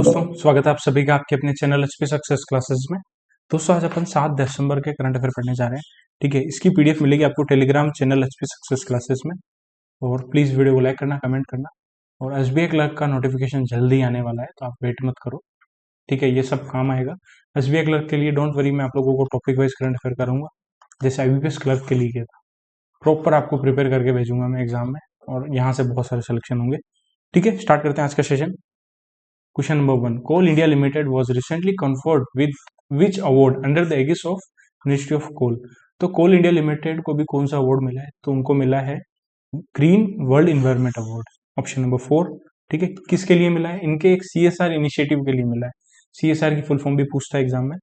दोस्तों स्वागत है आप सभी का आपके अपने चैनल एचपी सक्सेस क्लासेस में। दोस्तों आज अपन 7 दिसंबर के करंट अफेयर पढ़ने जा रहे हैं। ठीक है, इसकी पीडीएफ मिलेगी आपको Telegram channel HP success classes में। और प्लीज वीडियो को लाइक करना, कमेंट करना। और एसबीआई क्लर्क का नोटिफिकेशन जल्दी आने वाला है, तो आप वेट मत करो। ठीक है, ये सब काम आएगा एसबीआई क्लर्क के लिए। डोंट वरी, मैं आप लोगों को टॉपिक वाइज करंट अफेयर करूंगा, जैसे आईबीपीएस क्लर्क के लिए किया था। प्रॉपर आपको प्रिपेयर करके भेजूंगा मैं एग्जाम में, और यहाँ से बहुत सारे सिलेक्शन होंगे। ठीक है, स्टार्ट करते हैं आज का session. Question number 1. Coal India Limited was recently conferred with which award under the aegis of Ministry of Coal? तो कोल इंडिया लिमिटेड को भी कौन सा अवार्ड मिला है? तो उनको मिला है green world environment award, option number 4। ठीक है, किसके लिए मिला है? इनके एक सीएसआर इनिशिएटिव के लिए मिला है। सीएसआर की फुल फॉर्म भी पूछता है एग्जाम में,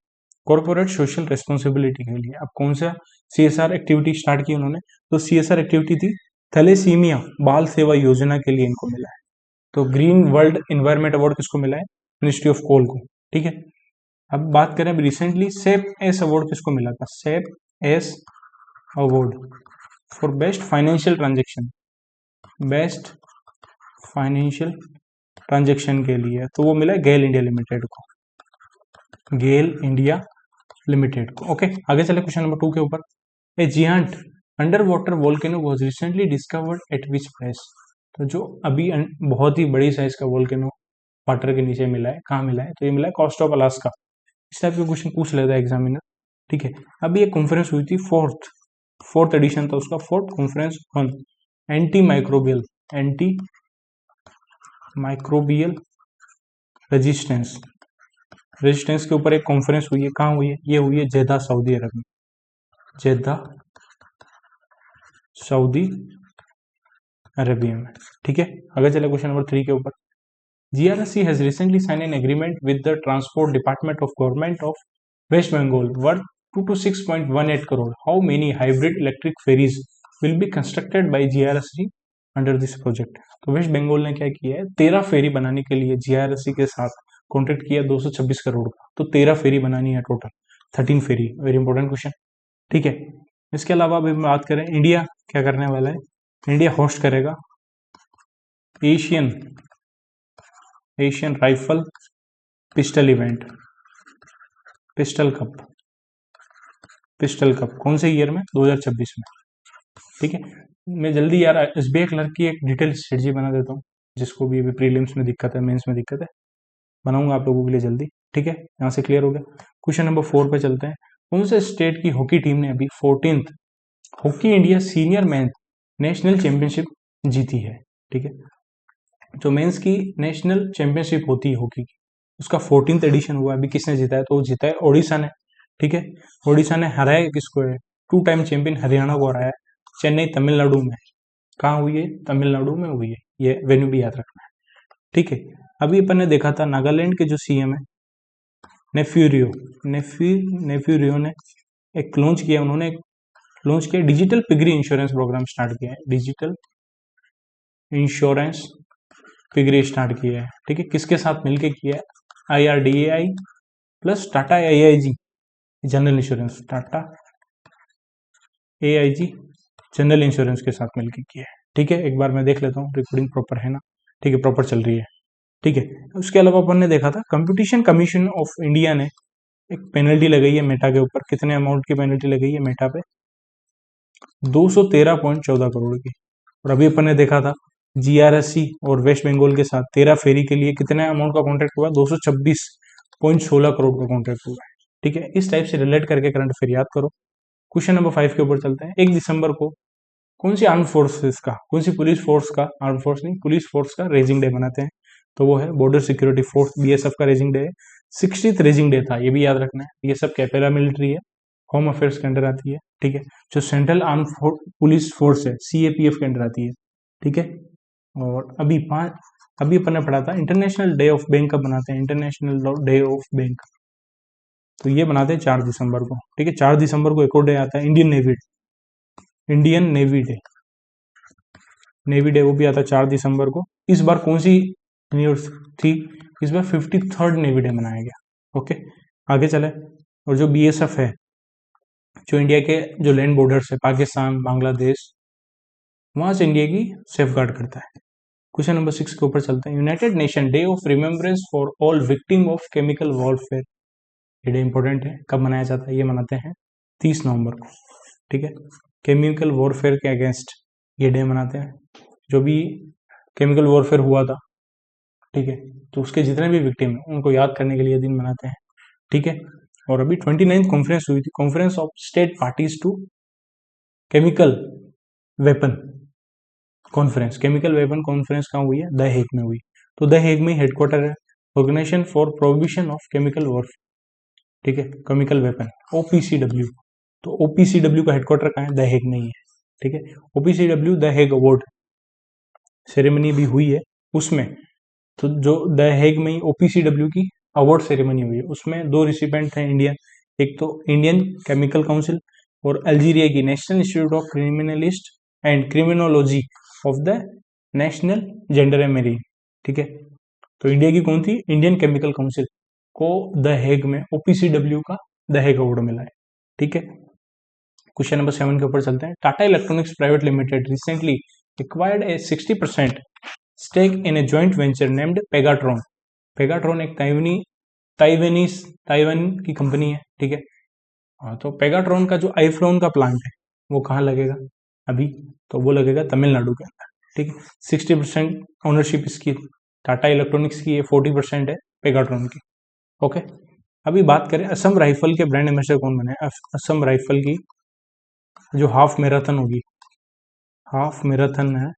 कॉर्पोरेट सोशल रेस्पॉन्सिबिलिटी के लिए। अब कौन सा सीएसआर एक्टिविटी स्टार्ट की उन्होंने? तो सीएसआर एक्टिविटी थी थैलेसीमिया बाल सेवा योजना के लिए इनको मिला है। तो ग्रीन वर्ल्ड इन्वायरमेंट अवार्ड किसको मिला है? मिनिस्ट्री ऑफ कोल को। ठीक है, अब बात करें रिसेंटली सेप एस अवार्ड किसको मिला था? सेप S award for best financial transaction, best financial transaction के लिए, तो वो मिला गेल इंडिया लिमिटेड को, गेल इंडिया लिमिटेड को। ओके, आगे चले क्वेश्चन नंबर 2 के ऊपर। A giant under water volcano was recently discovered at which place? तो जो अभी बहुत ही बड़ी साइज का वोल्केनो वाटर के नीचे मिला है, कहाँ मिला है? तो ये मिला है कोस्ट ऑफ अलास्का। इस टाइप के क्वेश्चन पूछ लेता है एग्जामिनर। ठीक है, अभी एक कॉन्फ्रेंस हुई थी, फोर्थ एडिशन था उसका, fourth conference on anti microbial resistance के ऊपर एक कॉन्फ्रेंस हुई है। कहाँ हुई है? ये हुई है जेद्दा, सऊदी अरब में। जेद्दा, सऊदी अरेबिया में। ठीक है, आगे चले क्वेश्चन नंबर 3 के ऊपर। GRSC has recently signed an agreement with the Transport Department of Government of West Bengal worth 2 to 6.18 crore. How many hybrid electric ferries will be constructed by GRSC under this project? तो waste Bengal ने क्या किया है? 13 फेरी बनाने के लिए GRSC के साथ कॉन्ट्रैक्ट किया 226 करोड़ का। तो 13 फेरी बनानी है टोटल, 13 फेरी। Very important question. ठीक है, इसके अलावा अभी बात करें, इंडिया क्या करने वाला है? इंडिया होस्ट करेगा Asian rifle pistol event, pistol cup कौन से ईयर में? 2026 में। ठीक है, मैं जल्दी यार एसबीआई क्लर्क की एक डिटेल स्ट्रेटजी बना देता हूँ, जिसको भी अभी प्रीलिम्स में दिक्कत है, मेंस में दिक्कत है, बनाऊंगा आप लोगों के लिए जल्दी। ठीक है, यहाँ से क्लियर हो गया। क्वेश्चन नंबर 4 पे चलते हैं। कौन से स्टेट की हॉकी टीम ने अभी 14th hockey India senior mains national championship जीती है? ठीक है, जो मेंस की नेशनल चैंपियनशिप होती है हॉकी की, उसका 14th एडिशन हुआ। अभी किसने जीता है? तो वो जीता है ओडिशा ने। ठीक है, ओडिशा ने हराया किसको है? 2 टाइम चैंपियन हरियाणा को हराया, चेन्नई तमिलनाडु में। कहाँ हुई है? तमिलनाडु में हुई है। ये वेन्यू भी याद रखना है। ठीक है, अभी अपन ने देखा था नागालैंड के जो सीएम है नेफ्यू रियो ने एक लॉन्च किया, उन्होंने लॉन्च किया digital piggery insurance programme start किया है, डिजिटल इंश्योरेंस पिगरी स्टार्ट किया है। ठीक है, किसके साथ मिलकर किया है? IRDAI plus Tata AIG general insurance, Tata AIG general insurance के साथ मिलकर किया है। ठीक है, एक बार मैं देख लेता हूँ रिकॉर्डिंग प्रॉपर है ना? ठीक है, प्रॉपर चल रही है। ठीक है, उसके अलावा अपन ने देखा था कंपटीशन कमीशन ऑफ इंडिया ने एक पेनल्टी लगाई है मेटा के ऊपर। कितने अमाउंट की पेनल्टी लगाई है मेटा पे? 213.14 करोड़ की। और अभी अपन ने देखा था GRSC और वेस्ट बंगाल के साथ 13 फेरी के लिए कितने अमाउंट का कॉन्ट्रैक्ट हुआ? 226.16 करोड़ का कॉन्ट्रैक्ट हुआ है। ठीक है, इस टाइप से रिलेट करके करंट अफेयर याद करो। क्वेश्चन नंबर 5 के ऊपर चलते हैं। 1 दिसंबर को कौन सी आर्म फोर्सेस का, कौन सी पुलिस फोर्स का, आर्म फोर्स नहीं, पुलिस फोर्स का रेजिंग डे मनाते हैं? तो वो है बॉर्डर सिक्योरिटी फोर्स BSF का रेजिंग डे है। 60th रेजिंग डे था, ये भी याद रखना है। BSF क्या पैरामिलिट्री है, होम अफेयर्स के अंडर आती है। ठीक है, जो सेंट्रल आर्म पुलिस फोर्स है CAPF के अंडर आती है। ठीक है, और अभी अपन ने पढ़ा था इंटरनेशनल डे ऑफ बैंक कब बनाते हैं? इंटरनेशनल डे ऑफ बैंक, तो ये बनाते हैं 4 दिसंबर को। ठीक है, 4 दिसंबर को एक और डे आता है इंडियन नेवी डे, वो भी आता है 4 दिसंबर को। इस बार कौन सी न्यूज थी? इस बार 53rd नेवी डे मनाया गया। ओके, आगे चले। और जो BSF है, जो इंडिया के जो लैंड बॉर्डर्स है, पाकिस्तान, बांग्लादेश, वहां से इंडिया की सेफ गार्ड करता है। क्वेश्चन नंबर 6 के ऊपर चलते हैं। United nation day of remembrance for all victim of chemical warfare, ये डे इंपॉर्टेंट है। कब मनाया जाता है? ये मनाते हैं 30 नवंबर को, ठीक है। केमिकल वॉरफेयर के अगेंस्ट ये डे मनाते हैं। जो भी केमिकल वॉरफेयर हुआ था, ठीक है, तो उसके जितने भी विक्टिम हैं उनको याद करने के लिए दिन मनाते हैं, ठीक है। और अभी 29th कॉन्फ्रेंस हुई थी, conference of state parties to chemical weapon conference. Chemical weapon conference कहाँ हुई है? द हेग में हुई। तो द हेग में हेडक्वार्टर है organisation for prohibition of chemical warfare, ठीक है, केमिकल वेपन, ओपीसीडब्ल्यू। तो ओपीसीडब्ल्यू का हेडक्वार्टर कहाँ है? द हेग में ही है, ठीक है। OPCW the Hague award ceremony भी हुई है उसमें। तो जो द हेग में ही ओपीसीडब्ल्यू की अवार्ड सेरेमनी हुई है, उसमें 2 रिसिपेंट थे इंडियन, एक तो इंडियन केमिकल काउंसिल और अल्जीरिया की national institute of criminalist and criminology of the national gender and marine, ठीक है। तो इंडिया की कौन थी? इंडियन केमिकल काउंसिल को द हेग में ओपीसीडब्ल्यू का द हेग अवार्ड मिला है, ठीक है। क्वेश्चन नंबर 7 के ऊपर चलते हैं। Tata Electronics Private Limited recently acquired a 60% stake in a joint venture named Pegatron. Pegatron एक ताइवान की कंपनी है, ठीक है। हाँ, तो पेगाट्रॉन का जो आईफ्लोन का प्लांट है वो कहाँ लगेगा अभी? तो वो लगेगा तमिलनाडु के अंदर, ठीक है। 60% ओनरशिप इसकी टाटा इलेक्ट्रॉनिक्स की है, 40% है पेगाट्रॉन की, ओके। अभी बात करें असम राइफल के ब्रांड एम्बेसडर कौन बने? असम राइफल की जो हाफ मैराथन होगी, हाफ मैराथन है,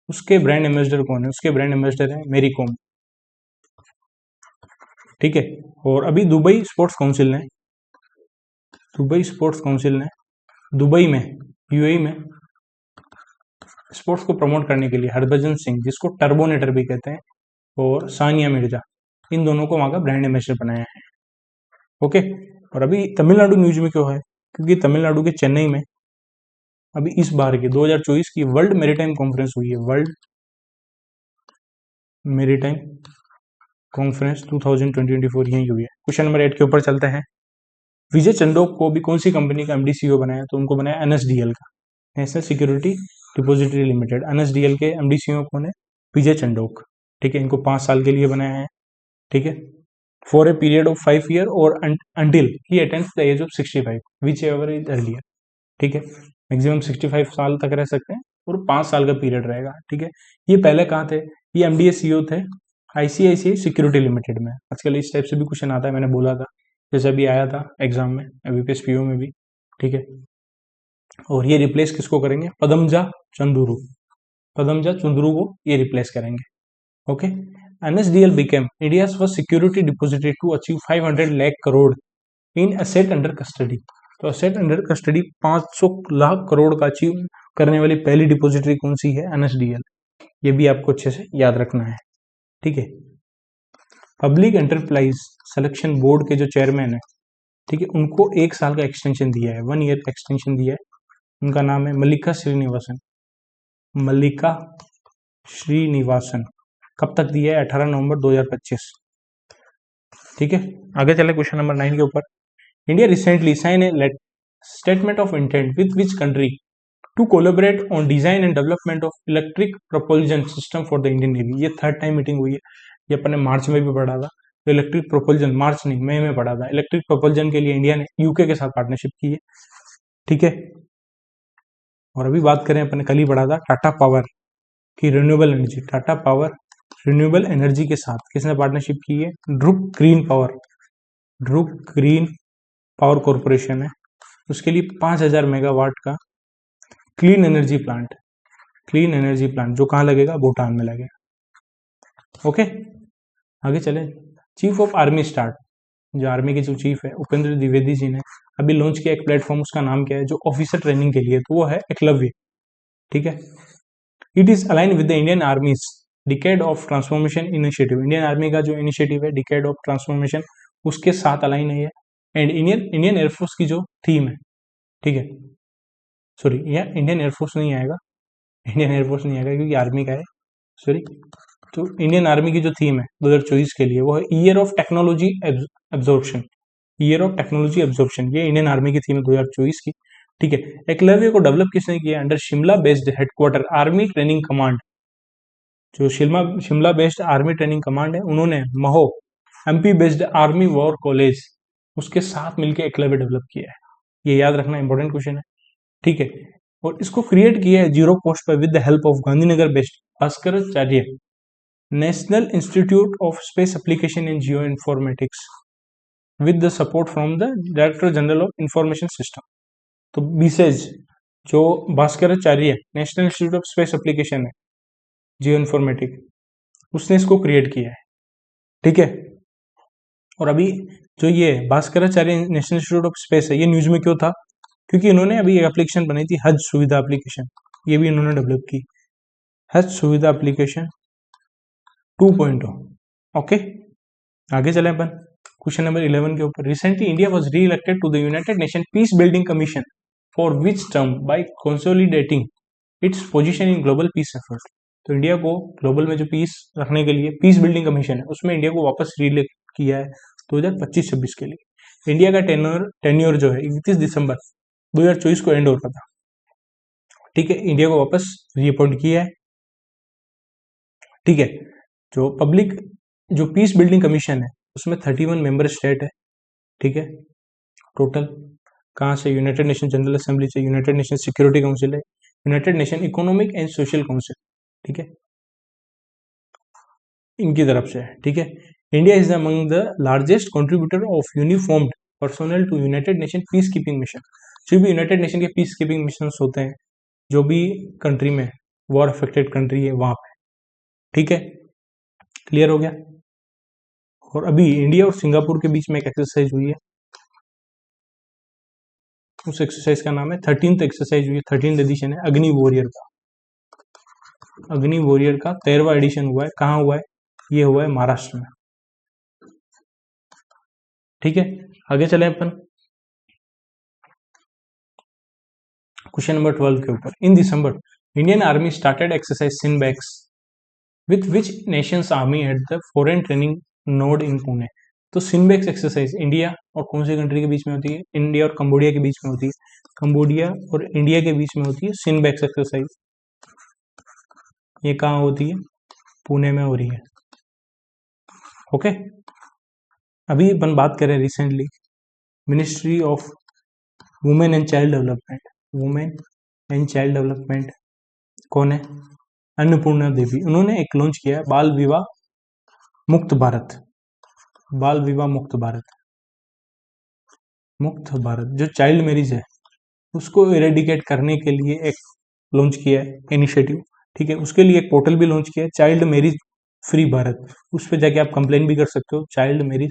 उसके ब्रांड एम्बेसडर कौन है? उसके ब्रांड एम्बेसडर है मेरी कॉम, ठीक है। और अभी दुबई स्पोर्ट्स काउंसिल ने दुबई में, यूएई में स्पोर्ट्स को प्रमोट करने के लिए हरभजन सिंह, जिसको टर्बोनेटर भी कहते हैं, और सानिया मिर्जा, इन दोनों को वहां का ब्रांड एम्बेसडर बनाया है, ओके। और अभी तमिलनाडु न्यूज में क्यों है? क्योंकि तमिलनाडु के चेन्नई में अभी इस बार की 2024 की वर्ल्ड मेरीटाइम कॉन्फ्रेंस हुई है, वर्ल्ड मेरीटाइम कॉन्फ्रेंस 2024 यही हुई है। क्वेश्चन नंबर 8 के ऊपर चलते हैं। विजय चंडोक को भी कौन सी कंपनी का एमडी सीईओ बनाया? तो उनको बनाया एनएसडीएल का, national security depository limited. NSDL के एमडी सीईओ कौन है? विजय चंडोक, ठीक है। इनको 5 साल के लिए बनाया है, ठीक है, for a period of 5 year और until he attends the age of 65, whichever is earlier, ठीक है। मैक्सिमम 65 साल तक रह सकते हैं और 5 साल का पीरियड रहेगा, ठीक है। ये पहले कहाँ थे? ये एमडीए सीईओ थे आईसीआईसीआई सिक्योरिटी लिमिटेड में। आजकल इस टाइप से भी क्वेश्चन आता है, मैंने बोला था, जैसे अभी आया था एग्जाम में वीपीएस पीओ में भी, ठीक है। और ये रिप्लेस किसको करेंगे? पदमजा चंदुरू, पदमजा चंदुरू को ये रिप्लेस करेंगे, okay. NSDL became India's first security depository to achieve 500 lakh crore in asset under custody. तो asset under custody 500 lakh crore का अचीव करने वाली पहली डिपोजिटरी कौन सी है? एनएसडीएल। ये भी आपको अच्छे से याद रखना है, ठीक है। पब्लिक एंटरप्राइज सिलेक्शन बोर्ड के जो चेयरमैन है, ठीक है, उनको 1 साल का एक्सटेंशन दिया है, 1 ईयर का एक्सटेंशन दिया है। उनका नाम है मल्लिका श्रीनिवासन, मल्लिका श्रीनिवासन। कब तक दिया है? 18 नवंबर 2025, ठीक है। आगे चले क्वेश्चन नंबर 9 के ऊपर। India recently sign a statement of intent with which country to collaborate on design and development of electric propulsion system for the Indian Navy. ये 3rd टाइम मीटिंग हुई है, ये अपन ने मार्च में भी पढ़ा था। तो इलेक्ट्रिक प्रोपल्जन, मार्च नहीं मई में पढ़ा था। इलेक्ट्रिक प्रोपल्जन के लिए इंडिया ने यूके के साथ पार्टनरशिप की है, ठीक है। और अभी बात करें, अपन ने कल ही पढ़ा था टाटा पावर की renewable energy, Tata power renewable energy के साथ किसने पार्टनरशिप की है? ड्रुक ग्रीन पावर कॉरपोरेशन है। उसके लिए 5000 मेगावाट का क्लीन एनर्जी प्लांट जो कहाँ लगेगा? भूटान में लगेगा, ओके। आगे चले। चीफ ऑफ आर्मी स्टाफ, जो आर्मी के जो चीफ है उपेंद्र द्विवेदी जी ने अभी लॉन्च किया एक प्लेटफॉर्म, उसका नाम क्या है? जो ऑफिसर ट्रेनिंग के लिए, तो वो है एकलव्य, ठीक है। It is align with the Indian आर्मीज decade of transformation initiative. Indian army का जो इनिशिएटिव है डिकेड ऑफ ट्रांसफॉर्मेशन, उसके साथ अलाइन है। एंड इंडियन एयरफोर्स की जो थीम है, ठीक है, सॉरी, यह इंडियन एयरफोर्स नहीं आएगा, क्योंकि आर्मी का है, सॉरी। तो इंडियन आर्मी की जो थीम है 2024 के लिए, वो है ईयर ऑफ टेक्नोलॉजी एब्जॉर्प्शन, ये इंडियन आर्मी की थीम है 2024 की, ठीक है। एकलव्य को डेवलप किसने किया? Under Shimla based headquarter army training command, जो Shimla based army training command है, उन्होंने Mhow MP based army war college उसके साथ मिलकर एकलव्य डेवलप किया है। ये याद रखना इंपॉर्टेंट क्वेश्चन है, ठीक है। और इसको क्रिएट किया है zero cost per with the help of Gandhinagar based Bhaskaracharya national institute of space application in geo informatics with the support from the director general of information system. तो बीसेज जो Bhaskaracharya national institute of space application है जियो informatic, उसने इसको create किया है, ठीक है। और अभी जो ये Bhaskaracharya national institute of space है, ये न्यूज में क्यों था? क्योंकि इन्होंने अभी एक एप्लीकेशन बनाई थी हज सुविधा एप्लीकेशन, ये भी इन्होंने डेवलप की, हज सुविधा एप्लीकेशन 2.0। ओके, आगे चले अपन क्वेश्चन नंबर 11 के ऊपर। Recently India was reelected to the United Nation Peace Building Commission for which term by consolidating its position in global peace effort. तो इंडिया को ग्लोबल में जो पीस रखने के लिए पीस बिल्डिंग कमीशन है, उसमें इंडिया को वापस रीइलेक्ट किया है 2025-26 के लिए। इंडिया का टेन्योर जो है 31 दिसंबर 2024 को एंड हो रहा था, ठीक है। इंडिया को वापस रीअपॉइंट किया है, ठीक है। जो पीस बिल्डिंग कमीशन है उसमें 31 मेंबर स्टेट है, ठीक है। टोटल कहाँ से? यूनाइटेड नेशन जनरल असेंबली से, यूनाइटेड नेशन सिक्योरिटी काउंसिल है, United Nation Economic and Social Council, ठीक है, इनकी तरफ से है, ठीक है। India is among the largest contributor of uniformed personnel to United Nation peace keeping mission. जो भी यूनाइटेड नेशन के पीस कीपिंग मिशन होते हैं, जो भी कंट्री में वॉर अफेक्टेड कंट्री है वहां पे, ठीक है। क्लियर हो गया। और अभी इंडिया और सिंगापुर के बीच में एक एक्सरसाइज हुई है, उस एक्सरसाइज का नाम है 13th एक्सरसाइज हुई है, 13th एडिशन है अग्नि वॉरियर का। अग्नि वॉरियर का 13वां एडिशन हुआ है। कहाँ हुआ है? ये हुआ है महाराष्ट्र में, ठीक है। आगे चले अपन क्वेश्चन नंबर 12 के ऊपर। In December Indian army started exercise CINBAX with which nations army at the foreign training node in Pune. तो सिनबैक्स एक्सरसाइज इंडिया और कौन सी कंट्री के बीच में होती है? इंडिया और कंबोडिया के बीच में होती है। कंबोडिया और इंडिया के बीच में होती है सिनबैक्स एक्सरसाइज। ये कहाँ होती है? पुणे में हो रही है, ओके। अभी अपन बात करें recently ministry of women and child development, women and child development कौन है? अन्नपूर्णा देवी। उन्होंने एक लॉन्च किया है बाल विवाह मुक्त भारत, बाल विवाह मुक्त भारत, मुक्त भारत। जो चाइल्ड मैरिज है उसको इरेडिकेट करने के लिए एक लॉन्च किया है इनिशिएटिव, ठीक है। उसके लिए एक पोर्टल भी लॉन्च किया है चाइल्ड मैरिज फ्री भारत। उस पर जाके आप कंप्लेन भी कर सकते हो, चाइल्ड मैरिज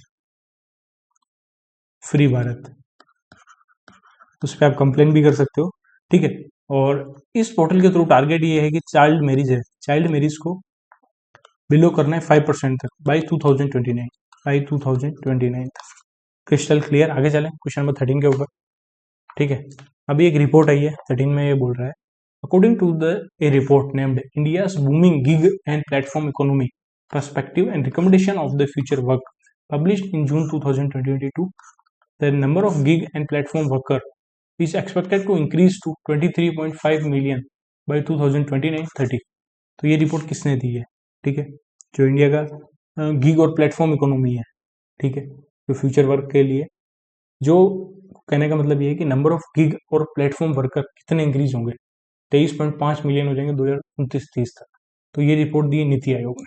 फ्री भारत, उस पर आप कंप्लेन भी कर सकते हो, ठीक है। और इस पोर्टल के थ्रू टारगेट ये है कि चाइल्ड मैरिज है, चाइल्ड मैरिज को बिलो करना है 5% तक बाई 2029 तक। Crystal clear. आगे चलें क्वेश्चन नंबर 13 के ऊपर, ठीक है। अभी एक रिपोर्ट आई है 13 में, ये बोल रहा है according to the a report named India's booming gig and platform economy perspective and recommendation of the future work published in June 2022, the number of gig and platform worker is expected to increase to 23.5 million by 2029-30। तो ये report किसने दी है? ठीक है, जो India का gig और platform economy है, ठीक है, जो फ्यूचर वर्क के लिए, जो कहने का मतलब ये है कि नंबर ऑफ गिग और प्लेटफॉर्म वर्कर कितने इंक्रीज होंगे, 23.5 मिलियन हो जाएंगे 2029-30 तक। तो ये रिपोर्ट दी है नीति आयोग ने,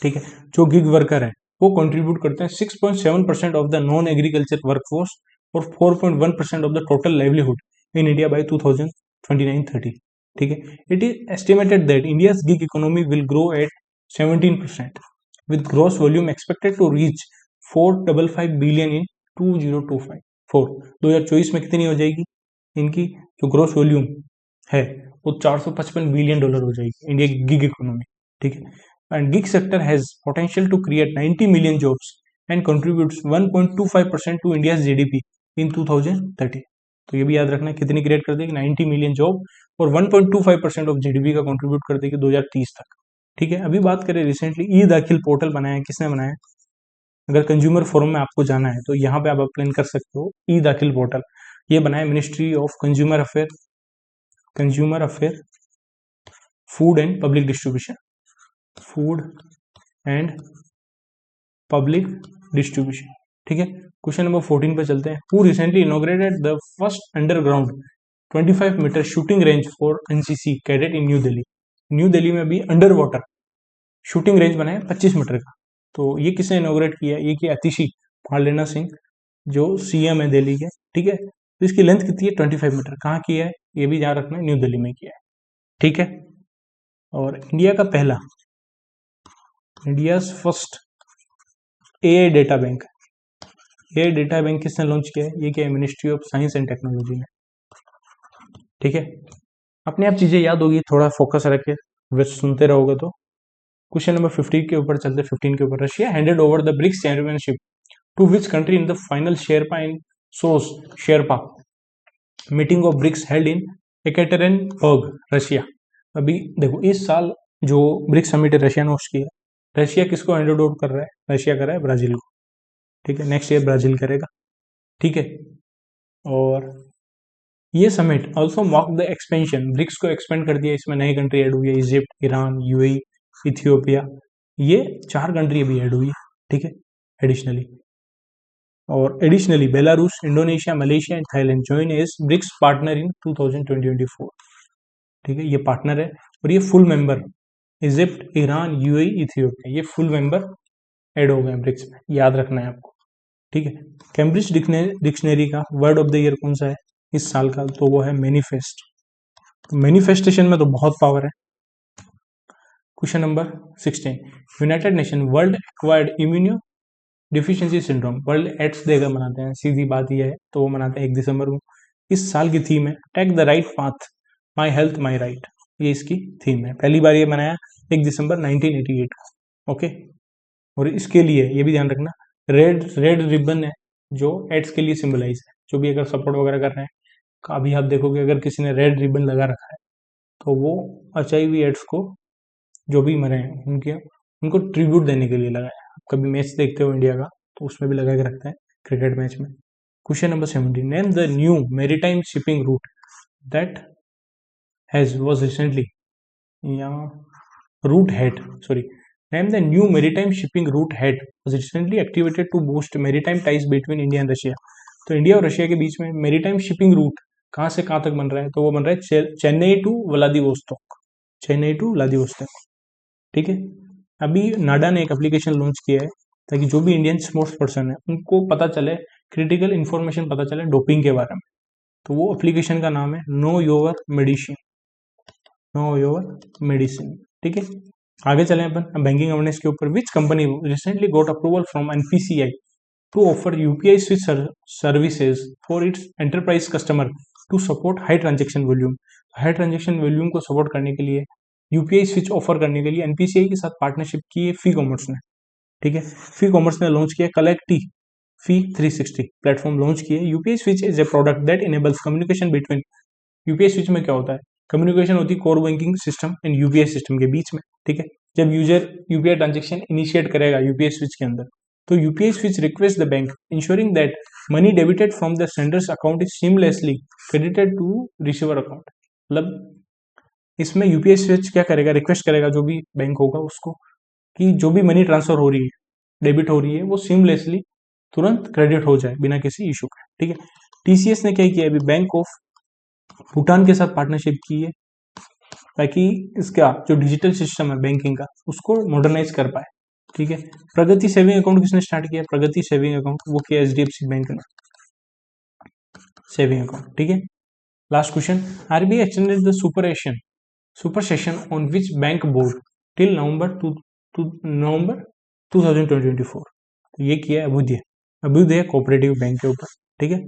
ठीक है। जो गिग वर्कर है वो कंट्रीब्यूट करते हैं 6.7% of the non agriculture workforce और 4.1% of the total livelihood in India by 2029-30, ठीक है। It is estimated that India's gig economy will grow at 17% with gross volume expected to reach 455 billion in 2024 में कितनी हो जाएगी इनकी जो ग्रॉस वॉल्यूम है वो $455 बिलियन हो जाएगी इंडिया की गिग इकोनॉमी, ठीक है। And gig sector has potential to create 90 million jobs and contributes 1.25% to India's GDP in 2030। तो ये भी याद रखना कितनी क्रिएट कर देगी, 90 मिलियन जॉब और 1.25% ऑफ जीडीपी का कंट्रीब्यूट कर देगी 2030 तक, ठीक है। अभी बात करें रिसेंटली ई दाखिल पोर्टल बनाया है, किसने बनाया? अगर कंज्यूमर फोरम में आपको जाना है तो यहाँ पे आप अप्लाई कर सकते हो ई दाखिल पोर्टल। ये बनाया ministry of consumer affair, food and public distribution, food and public distribution. ठीक है, क्वेश्चन नंबर 14 पे चलते हैं। Who recently inaugurated the first underground 25 metre shooting range for NCC cadet in New Delhi. New Delhi में भी अंडर वाटर शूटिंग रेंज बनाया 25 metre का। तो ये किसने इनॉग्रेट किया? ये किया अतिशी पालना सिंह, जो सीएम है दिल्ली के। ठीक है, तो इसकी लेंथ कितनी है? 25 मीटर। कहाँ किया है ये भी ध्यान रखना है, न्यू दिल्ली में किया है। ठीक है, और इंडिया का पहला, India first AI data bank, AI data bank किसने लॉन्च किया है? ये क्या है? Ministry of science and technology में। ठीक है, अपने आप चीजें याद होगी, थोड़ा फोकस रखे, वे सुनते रहोगे तो। क्वेश्चन नंबर 15 के ऊपर चलते, 15 के ऊपर। Russia handed over the BRICS championship to which country in the final sherpa in sous sherpa meeting of BRICS held in Yekaterinburg, Russia. अभी देखो, इस साल जो ब्रिक्स समिट है रशिया ने होस्ट किया। रशिया किसको हैंडेड ओवर कर रहा है? रशिया कर रहा है ब्राजील को। ठीक है, नेक्स्ट ईयर ब्राजील करेगा। ठीक है, और ये summit also mark the expansion, BRICS को एक्सपेंड कर दिया, इसमें नई कंट्री ऐड हुई है, इजिप्ट, ईरान, यूएई, इथियोपिया, ये 4 कंट्री अभी ऐड हुई है। ठीक है, एडिशनली। और additionally Belarus, Indonesia, Malaysia and Thailand join as BRICS partner in 2024। ठीक है, ये पार्टनर है और ये full member, Egypt, Iran, UAE, Ethiopia, ये फुल मेंबर ऐड हो गए ब्रिक्स में, याद रखना है आपको। ठीक है, कैम्ब्रिज डिक्शनरी का वर्ड ऑफ द ईयर कौन सा है इस साल का? तो वो है मैनिफेस्ट। मैनिफेस्टेशन में तो बहुत पावर है। Question number 16, united nation world acquired immunodeficiency syndrome, world AIDS day का मनाते हैं, सीधी बात यह है, तो वो मनाते हैं 1 दिसंबर को। इस साल की थीम है take the right path, my health my right, ये इसकी थीम है। पहली बार ये मनाया 1 दिसंबर 1988 का। ओके, और इसके लिए ये भी ध्यान रखना, रेड रिबन है जो एड्स के लिए सिंबलाइज है, जो भी अगर सपोर्ट वगैरह कर रहे हैं। अभी आप देखोगे अगर किसी ने रेड रिबन लगा रखा है तो वो एचआईवी एड्स को, जो भी मरे हैं उनको ट्रिब्यूट देने के लिए लगाया। कभी मैच देखते हो इंडिया का तो उसमें भी लगा के रखते हैं, क्रिकेट मैच में। Question number 17, name the new maritime shipping root that was recently, route head, sorry, name the new maritime shipping route head was recently activated to boost maritime ties between India and Russia। तो India और Russia के बीच में maritime shipping root कहाँ से कहाँ तक बन रहा है? तो वो बन रहा है Chennai to Vladivostok, Chennai to Vladivostok. ठीक है, अभी नाडा ने एक एप्लीकेशन लॉन्च किया है ताकि जो भी इंडियन स्पोर्ट्स पर्सन है उनको पता चले, क्रिटिकल इन्फॉर्मेशन पता चले डोपिंग के बारे में। तो वो एप्लीकेशन का नाम है know your medicine, know your medicine. ठीक है, आगे चलें अपन बैंकिंग अवेयरनेस के ऊपर। Which company recently got approval from NPCI to offer UPI switch services for its enterprise customer to support high transaction volume. High transaction volume को support करने के लिए यूपीआई स्विच ऑफर करने के लिए एनपीसीआई के साथ पार्टनरशिप की है फी कॉमर्स ने। ठीक है, फी कॉमर्स ने लॉन्च किया कलेक्टी फी 360 प्लेटफॉर्म लॉन्च किया। UPI switch is a product that enables communication between, UPI switch में क्या होता है? कम्युनिकेशन होती है core banking system and UPI system के बीच में। ठीक है, जब यूजर यूपीआई ट्रांजेक्शन इनिशिएट करेगा यूपीआई स्विच के अंदर, तो UPI switch request the bank ensuring that money debited from the sender's account is seamlessly credited to receiver account. मतलब इसमें यूपीआई स्विच क्या करेगा? रिक्वेस्ट करेगा जो भी बैंक होगा उसको कि जो भी मनी ट्रांसफर हो रही है, डेबिट हो रही है, वो सीमलेसली तुरंत क्रेडिट हो जाए बिना किसी इशू के। ठीक है, टीसीएस ने क्या किया? अभी बैंक ऑफ भूटान के साथ पार्टनरशिप की है ताकि इसका जो डिजिटल सिस्टम है बैंकिंग का उसको मॉडर्नाइज कर पाए। ठीक है, प्रगति सेविंग अकाउंट किसने स्टार्ट किया? प्रगति सेविंग अकाउंट, वो किया एचडीएफसी बैंक ने, सेविंग अकाउंट। ठीक है, last question, RBI extended the super session on which bank board till नवंबर 2024। ये किया अभ्युदय कोऑपरेटिव बैंक के ऊपर। ठीक है,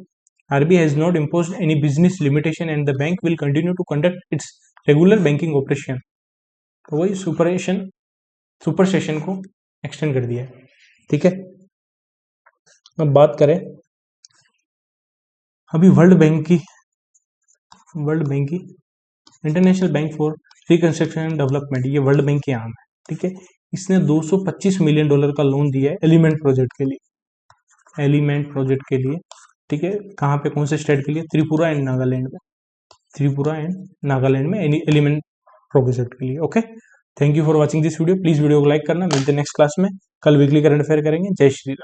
RBI has not imposed any business limitation and the bank will continue to conduct its regular banking operation। तो वही super session को extend कर दिया है। ठीक है, अब बात करें अभी वर्ल्ड बैंक की, international bank for reconstruction and development, ये वर्ल्ड बैंक की आम है। ठीक है, इसने $225 मिलियन का लोन दिया है एलिमेंट प्रोजेक्ट के लिए। ठीक है, कहाँ पे, कौन से स्टेट के लिए? त्रिपुरा एंड नागालैंड में, एलिमेंट प्रोजेक्ट के लिए। Okay, thank you for watching this video. Please video को लाइक करना। मिलते हैं नेक्स्ट क्लास में। कल वीकली करंट अफेयर करेंगे। जय श्री राम।